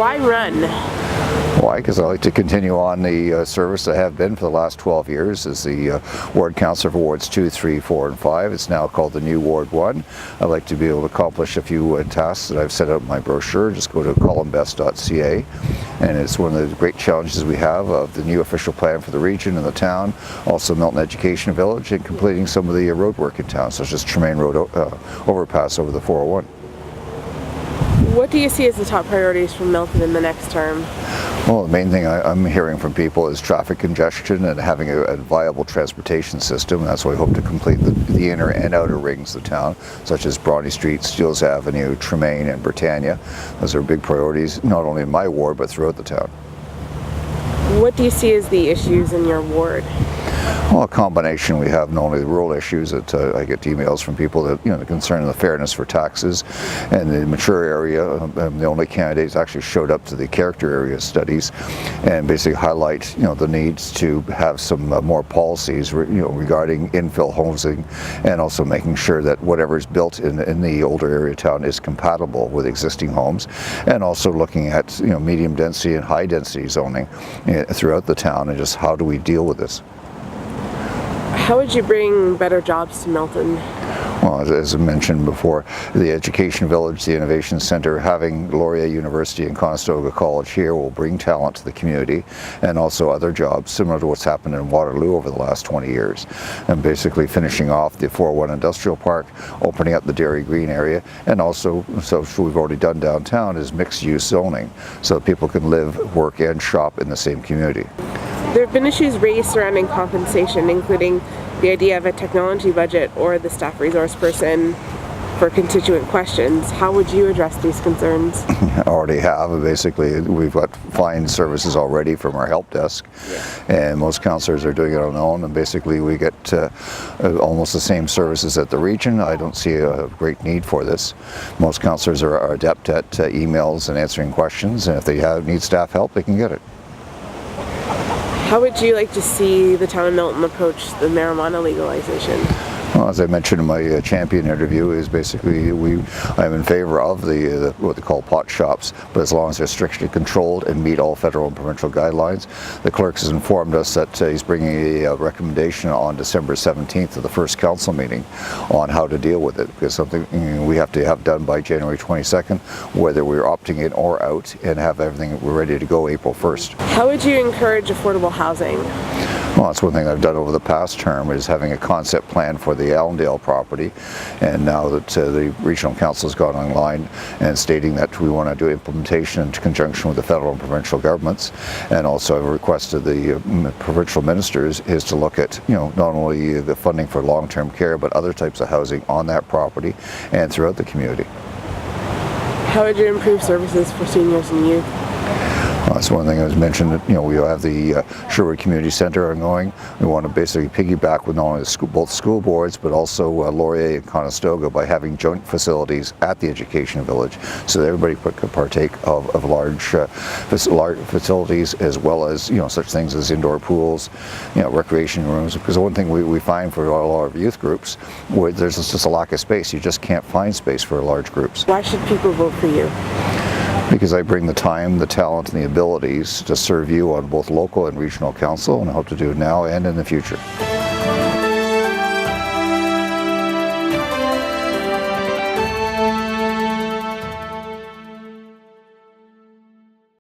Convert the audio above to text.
Why run? Why? Because I like to continue on the service I have been for the last 12 years as the Ward Councillor for Wards 2, 3, 4 and 5. It's now called the new Ward 1. I like to be able to accomplish a few tasks that I've set out in my brochure. Just go to colinbest.ca, and it's one of the great challenges we have of the new official plan for the region and the town, also Milton Education Village, and completing some of the road work in town, such as Tremaine Road overpass over the 401. What do you see as the top priorities for Milton in the next term? Well, the main thing I'm hearing from people is traffic congestion and having a viable transportation system. That's why I hope to complete the inner and outer rings of the town, such as Bronte Street, Steeles Avenue, Tremaine and Britannia. Those are big priorities, not only in my ward, but throughout the town. What do you see as the issues in your ward? Well, a combination. We have not only the rural issues that I get emails from people that, the concern of the fairness for taxes, and the mature area. The only candidates actually showed up to the character area studies, and basically highlight, the needs to have some more policies, regarding infill housing, and also making sure that whatever is built in the older area town is compatible with existing homes, and also looking at medium density and high density zoning throughout the town, and just how do we deal with this. How would you bring better jobs to Milton? Well, as I mentioned before, the Education Village, the Innovation Centre, having Laurier University and Conestoga College here will bring talent to the community, and also other jobs similar to what's happened in Waterloo over the last 20 years. And basically finishing off the 401 Industrial Park, opening up the Dairy Green area, and also, so we've already done downtown, is mixed use zoning, so that people can live, work and shop in the same community. There have been issues raised surrounding compensation, including the idea of a technology budget or the staff resource person for constituent questions. How would you address these concerns? I already have. Basically, we've got fine services already from our help desk, and most councillors are doing it on their own, and basically we get almost the same services at the region. I don't see a great need for this. Most councillors are adept at emails and answering questions, and if they need staff help, they can get it. How would you like to see the town of Milton approach the marijuana legalization? Well, as I mentioned in my champion interview, is basically I'm in favor of the what they call pot shops, but as long as they're strictly controlled and meet all federal and provincial guidelines. The clerk has informed us that he's bringing a recommendation on December 17th to the first council meeting on how to deal with it, because something we have to have done by January 22nd, whether we're opting in or out, and have everything ready to go April 1st. How would you encourage affordable housing? Well, that's one thing I've done over the past term, is having a concept plan for the Allendale property, and now that the regional council has gone online and stating that we want to do implementation in conjunction with the federal and provincial governments, and also I've requested the provincial ministers is to look at not only the funding for long-term care, but other types of housing on that property and throughout the community. How would you improve services for seniors and youth? That's one thing I was mentioned, that we have the Sherwood Community Centre ongoing. We want to basically piggyback with not only both school boards, but also Laurier and Conestoga by having joint facilities at the Education Village, so that everybody could partake of large facilities, as well as such things as indoor pools, recreation rooms. Because one thing we find for a lot of youth groups, where there's just a lack of space. You just can't find space for large groups. Why should people vote for you? Because I bring the time, the talent, and the abilities to serve you on both local and regional council, and I hope to do it now and in the future.